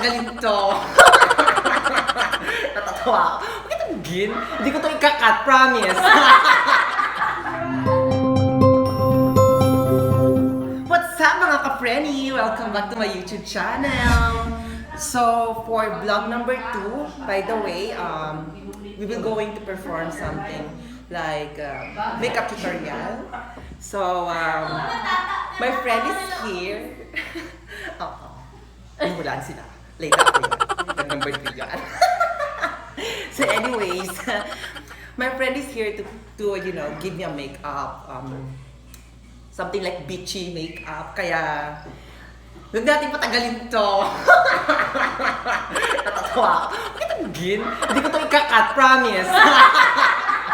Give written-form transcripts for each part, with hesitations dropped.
patagalin to. Natatawa ako. Bakit ang gin? Hindi ko to ikakat, promise. What's up mga ka-Frenny? Welcome back to my YouTube channel. So, for vlog number 2, by the way, we will going to perform something like makeup tutorial. So, my friend is here. Namulaan sila. Late ako yan. Number 3 yan. So anyways, my friend is here to you know, give me a makeup. Something like beachy makeup. Kaya, huwag natin patagalin to. Natatawa ako. Bakit ang gin? Hindi ko to ikakat, promise.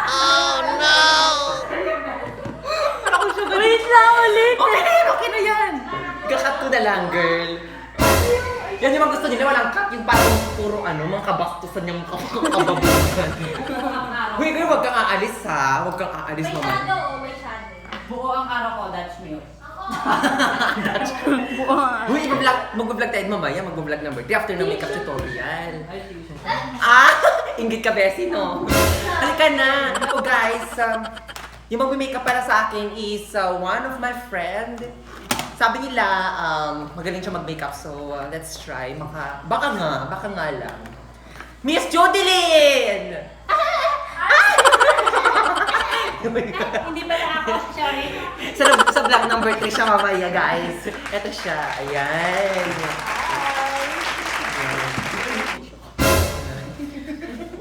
Oh no! Wait lang ulit! Okay na yan. Ikakat ko na lang, girl. Yan yung mga gusto nila, walang cut. Yung parang puro mga kabastusan yung kababugan. Uy, girl, huwag kang aalis ha. Huwag kang aalis May naman. shadow o may shadow? Buo ang araw ko, Dutch milk. Uy, mag-vlog tayo mamaya. Mag-vlog number 3 after ng makeup tutorial. Ay, sige. Ingit ka, Bessie, no? Halika na. Ako, guys, yung mag-makeup para sa akin is one of my friend. Sabi nila, magaling siya mag-makeup, so let's try. Baka nga lang. Miss Jodelyn! Hindi ba na ako? Sorry. Sa vlog number 3 siya mamaya, guys. Ito siya. Ayan.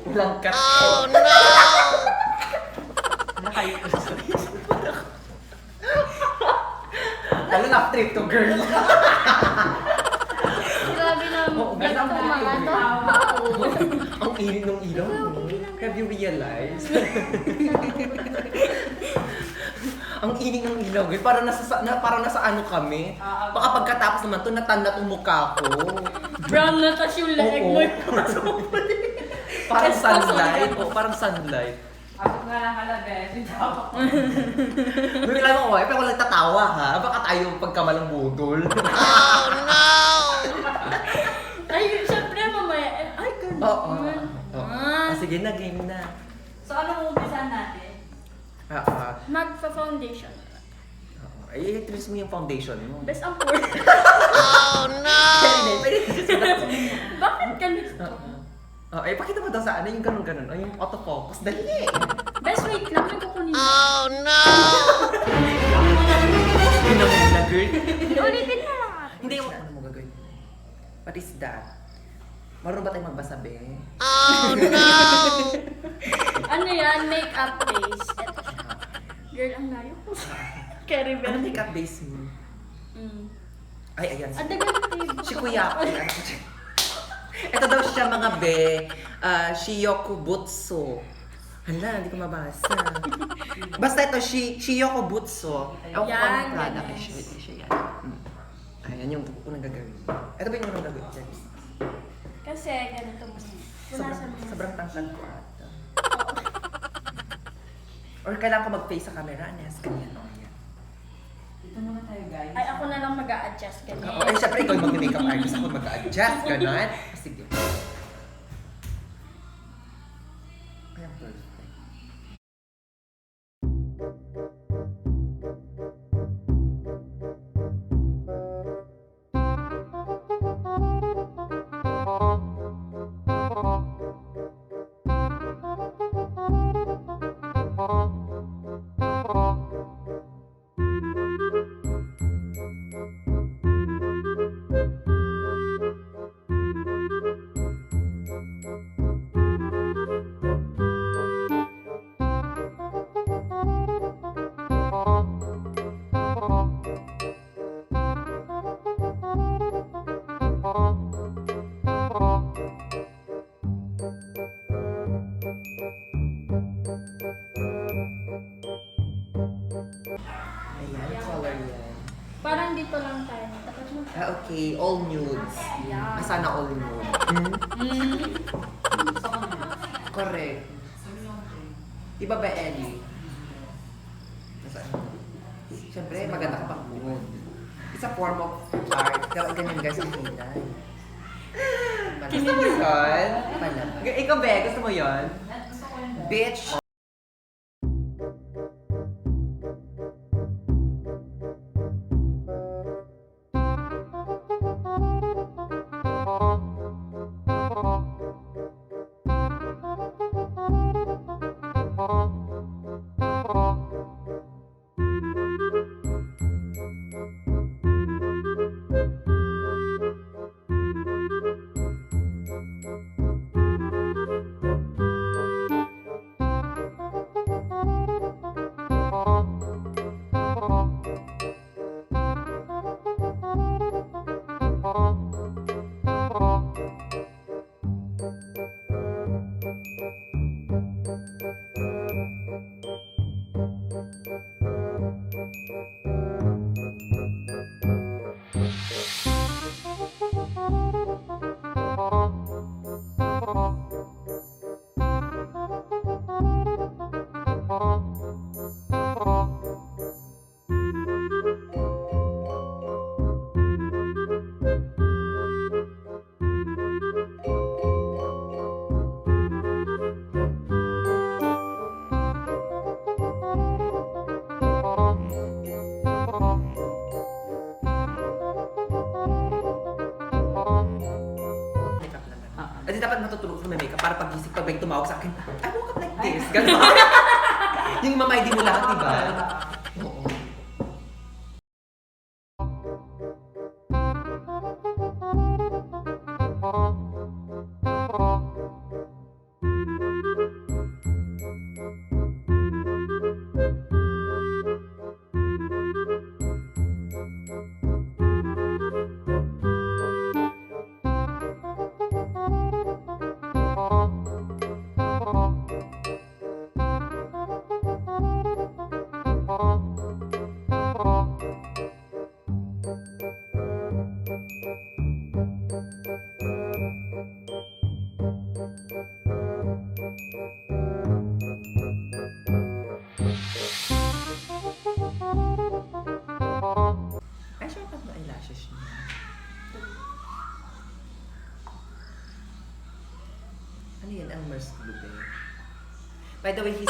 Walang cut. Oh no! Lalo Laughtrip to, girl. Grabe naman. Ganito mga to. Ang init ng ilaw. Have you realized? Ang init ng ilaw, girl. Parang nasa ano kami. Baka pagkatapos naman to, natanda tong mukha ko. Brown na tas yung leeg mo. Parang sunlight. Oo, parang sunlight. Ako nga lang kalabes, hindi ako. Hindi lang ako, pero walang tatawa ha. Baka tayo pagkamalang budol. Oh no! Ay, syempre mamaya. Ay, ganun. Oo. Sige na, game na. So, anong umpisan natin? Magpa-foundation. Ay, i-trace mo yung foundation mo. Best ang poor. Oh no! Bakit ganito? Pakita mo daw sa yung ganun-ganun. Yung autofocus. Dali! Best wait lang, may kukunin. Oh no! Ginamit na, girl. Ulitin na lang ate. Hindi, ano mo gagawin? What is that? Marunong ba tayo magbasa, be? Oh no! Ano yan? Makeup base. Ito siya. Girl, ang layo ko. Carry Ano bell. makeup base mo? Ay, ayan. Ang dagal tape. Si Kuya. Ito daw siya, mga be. Shiyoko Butsu. Hala, hindi ko mabasa. Basta ito, Shiyoko Butsu. Ewan ko Yan, anong product yan. ito siya yan. Ayan yung unang gagawin. Ito ba yung unang gagawin? Check. Kasi ganito mo. Sobrang tangkad ko ata. Or kailangan ko mag-face sa camera. Anes, ganyan. O, yan. Dito muna tayo, guys. Ay, ako na lang mag-a-adjust ganyan. Oo, syempre ikaw yung mag-makeup artist. Ako mag-adjust, gano'n. Sige. Ayan, perfect. Ayan, color yan. Parang dito lang tayo. Tapos mo. Okay, all nudes. Yeah. Sana all nude. Correct. Iba ba, Ellie? Siyempre, maganda ka pang mood. It's a form of art. Dapat ganyan guys ang kulay. Gusto mo yun? Ikaw, Be, gusto mo yun? Gusto ko yun. Bitch! Kasi dapat matutulog ka may makeup para pag-isip pag may tumawag sa akin, I woke up like this. Ganun. Yung mamay di mo lahat, diba? Oo. Ay, shortcut na eyelashes niya. Ano yan? Ang Mars Club eh. By the way, she's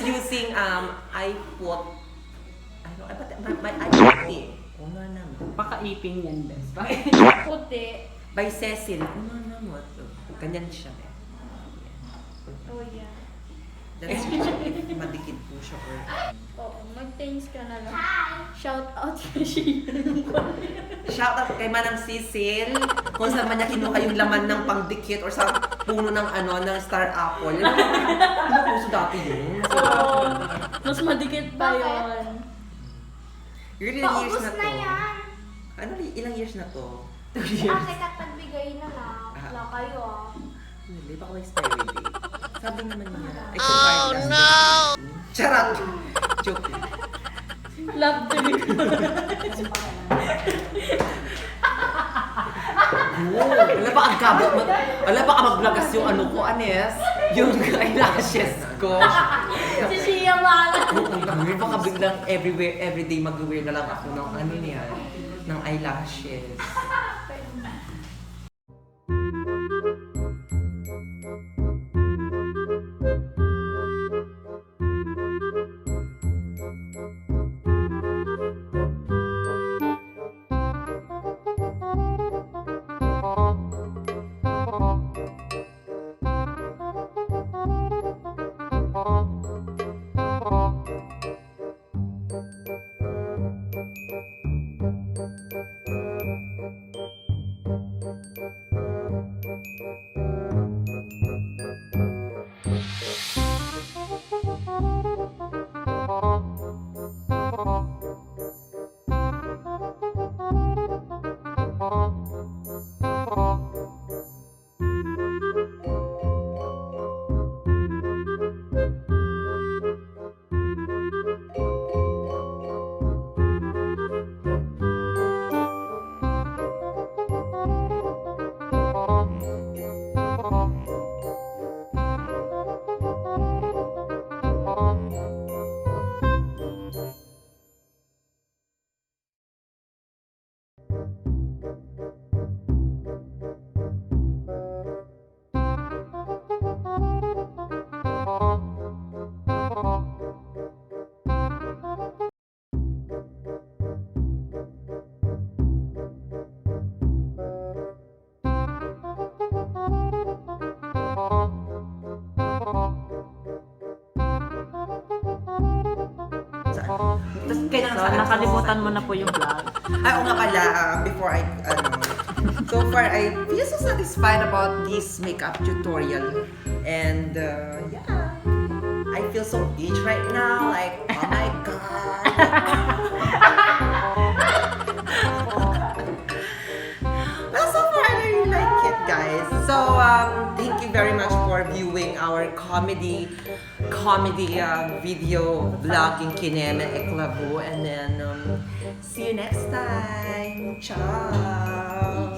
using iPod. Ano? My iPod eh. Kung nga naman. Pakaipin yan, best. Puti. By Cecil. Kung nga naman. Ganyan siya eh. Oh, yeah. That's madikit po siya or... Oo, mag-thanks ka na lang. Shout out kay Sheila. Shout out kay Manang Cecil. Kung saan man niya kinuha yung laman ng pangdikit or sa puno ng ng star apple. Ano puso dati yun? Oo. Mas madikit pa yun. Ilang years Paubos na to? na yan. Ano, ilang years na to? 2 Ate years. kat nagbigay na na. Wala kayo ah. Hindi, baka may expiry date. Sabi naman niya. Ay, Oh, no! Charot! Joke. Laughtrip. Wala ba ang kabot mo? Wala ba ka maglagas yung ano ko, Anes? Yung eyelashes ko. Si Shia Mala. Oo, baka biglang everyday mag-wear na lang ako ng ano niya, ng eyelashes. Kailangan So, sa nakalimutan mo na po yung vlog. Ay, oo nga pala, before I, so far, I feel so satisfied about this makeup tutorial. And, yeah, I feel so beach right now, like, oh my God. Well, so far, I really like it, guys. So, thank you very much for viewing our comedy video vlogging Kineme Eklabu, and then see you next time. Ciao.